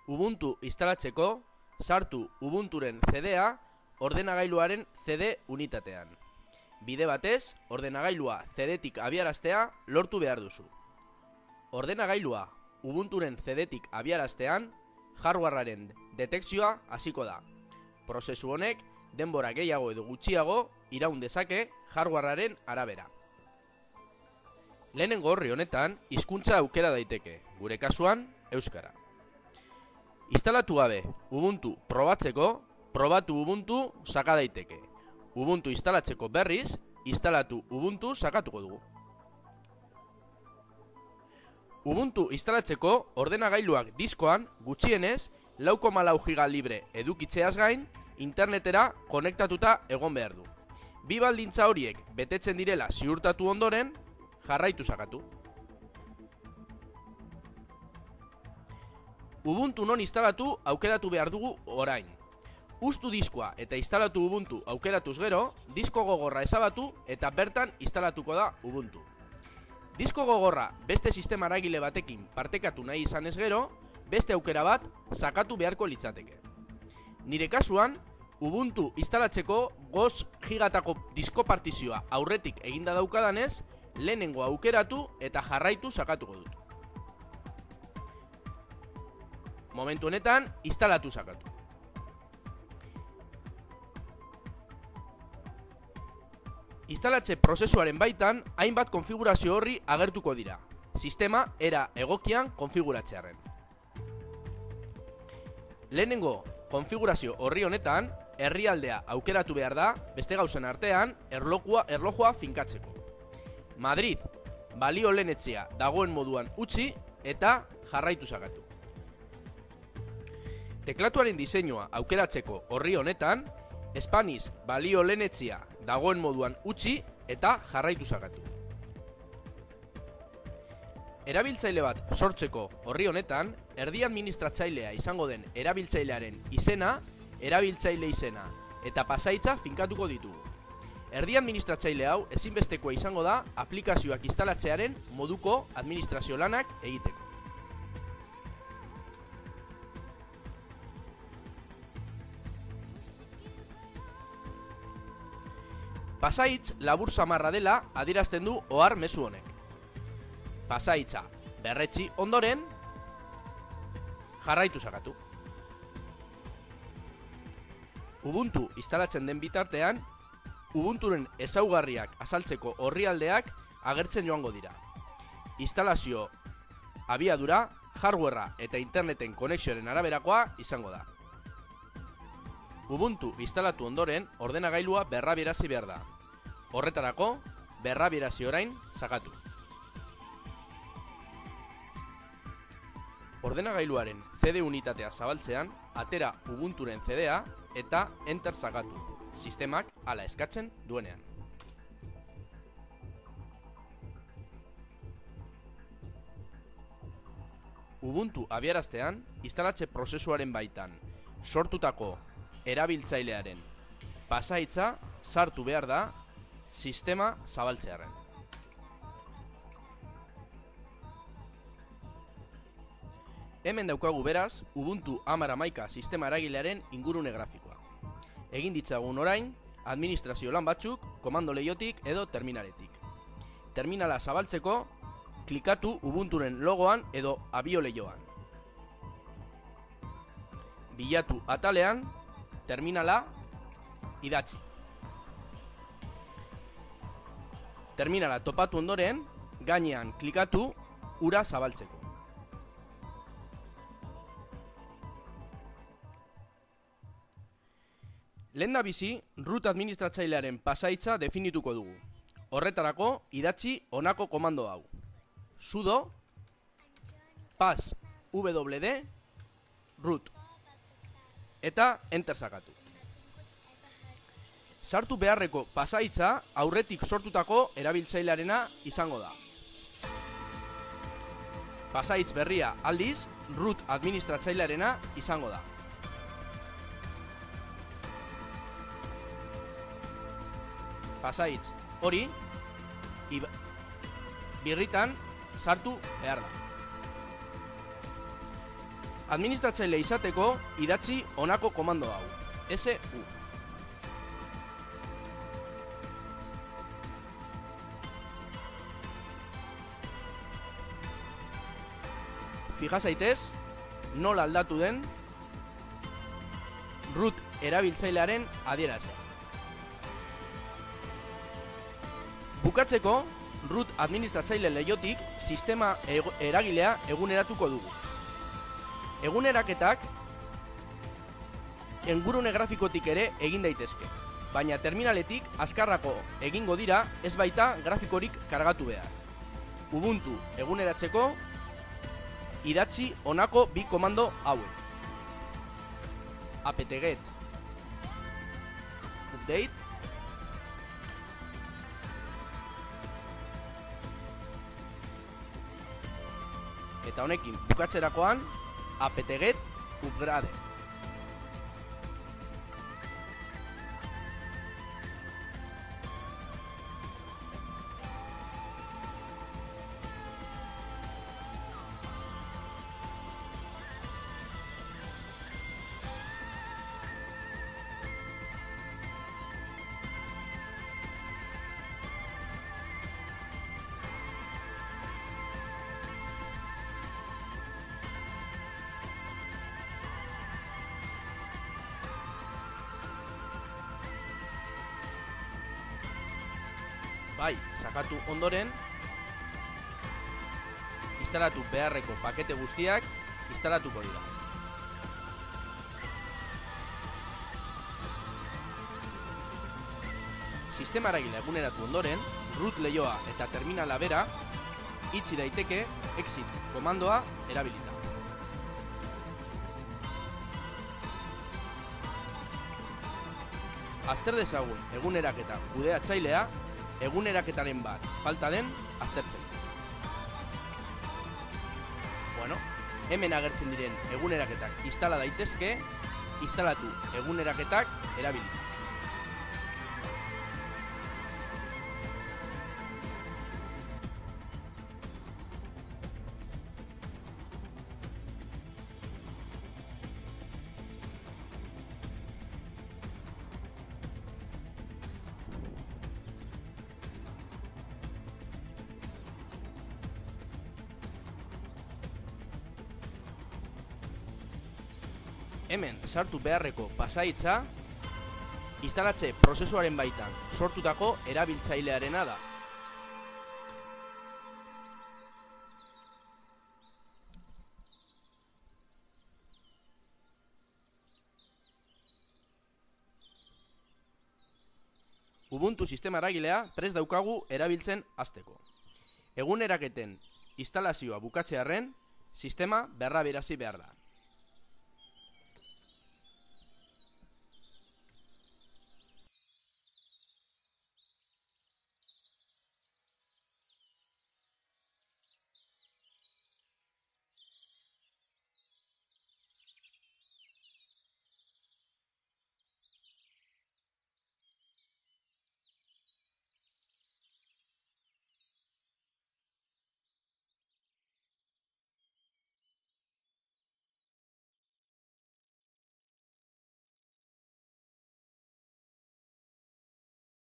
Ubuntu instalatzeko, sartu Ubunturen CD-a ordenagailuaren CD unitatean. Bide batez, ordenagailua CD-tik abiaraztea lortu behar duzu. Ordenagailua Ubunturen CD-tik abiaraztean, hardwarearen detekzioa hasiko da. Prozesu honek denbora gehiago edo gutxiago iraun dezake hardwarearen arabera. Lehenengo horri honetan, hizkuntza aukera daiteke, gure kasuan, euskara. Instalatu gabe Ubuntu probatzeko, probatu Ubuntu saka daiteke. Ubuntu instalatzeko berriz, instalatu Ubuntu sakatuko dugu. Ubuntu instalatzeko ordenagailuak diskoan gutxienez 4,4 GB libre edukitzeaz gain, internetera konektatuta egon behar du. Bi baldintza horiek betetzen direla ziurtatu ondoren, jarraitu sakatu. Ubuntu non instalatu aukeratu behar dugu orain. Uztu diskoa eta instalatu Ubuntu aukeratuz gero, disko gogorra ezabatu eta bertan instalatuko da Ubuntu. Disko gogorra beste sistema eragile batekin partekatu nahi izanez gero, beste aukera bat sakatu beharko litzateke. Nire kasuan, Ubuntu instalatzeko 5 gigatako disko partizioa aurretik eginda daukadanez, lehenengo aukeratu eta jarraitu sakatuko dut. Momentu honetan, instalatu sakatu. Instalatze prozesuaren baitan, hainbat konfigurazio horri agertuko dira. Sistema era egokian konfiguratzearen. Lehenengo konfigurazio horri honetan, herrialdea aukeratu behar da, beste gauzen artean, erlojua finkatzeko. Madrid, balio lehenetzea dagoen moduan utzi eta jarraitu sakatu. Teklatuaren diseinua aukeratzeko horri honetan, Spanish balio lehenetzea dagoen moduan utzi eta jarraitu sakatu. Erabiltzaile bat sortzeko horri honetan, erdi administratzailea izango den erabiltzailearen izena, erabiltzaile izena eta pasahitza finkatuko ditugu. Erdi administratzaile hau ezinbestekoa izango da aplikazioak instalatzearen moduko administrazio lanak egiteko. Pasahitz labur samarra dela adierazten du ohar mezu honek. Pasahitza berretsi ondoren, jarraitu sakatu. Ubuntu instalatzen den bitartean, Ubunturen ezaugarriak azaltzeko orrialdeak agertzen joango dira. Instalazio abiadura, hardwarea eta interneten konexioaren araberakoa izango da. Ubuntu instalatu ondoren, ordenagailua berrabierazi behar da. Horretarako, berrabierazi orain sakatu. Ordenagailuaren CD unitatea zabaltzean, atera Ubunturen CD-a eta enter sakatu. Sistemak hala eskatzen duenean. Ubuntu abiaraztean, instalatze prozesuaren baitan sortutako erabiltzailearen pasahitza sartu behar da sistema zabaltzearen. Hemen daukagu beraz Ubuntu 10.11 sistema eragilearen ingurune grafikoa. Egin ditzagun orain, administrazio lan batzuk, komando leihotik edo terminaletik. Terminala zabaltzeko, klikatu Ubunturen logoan edo abio leihoan. Bilatu atalean, terminala idatzi. Terminala topatu ondoren, gainean klikatu ura zabaltzeko. Lehendabizi, root administratzailearen pasahitza definituko dugu. Horretarako, idatzi honako komando hau. Sudo pass wd root eta enter sakatu. Sartu beharreko pasahitza aurretik sortutako erabiltzailearena izango da. Pasahitz berria aldiz, root administratzailearena izango da. Pasahitz hori birritan sartu behar da. Administratzaile izateko idatzi honako komando hau. SU. Fija zaitez, nola aldatu den root erabiltzailearen adierazlea. Bukatzeko, root administratzaile leihotik sistema eragilea eguneratuko dugu. Eguneraketak ingurune grafikotik ere egin daitezke, baina terminaletik azkarrako egingo dira, ez baita grafikorik kargatu behar. Ubuntu eguneratzeko idatzi honako bi komando hauek. apt-get update eta honekin bukatzerakoan apt-get upgrade. Bai, sakatu ondoren, instalatu beharreko pakete guztiak instalatuko dira. Sistema eragilea eguneratu ondoren, root leihoa eta terminala bera itxi daiteke exit komandoa erabilita. Azter dezagun eguneraketa kudeatzailea eguneraketaren bat falta den aztertzen. Bueno, hemen agertzen diren eguneraketak instala daitezke, instalatu eguneraketak erabilita. Hemen sartu beharreko pasahitza instalatze prozesuaren baitan sortutako erabiltzailearena da. Ubuntu sistema eragilea prest daukagu erabiltzen hasteko. Eguneraketen instalazioa bukatzearren, sistema berraberazi behar da.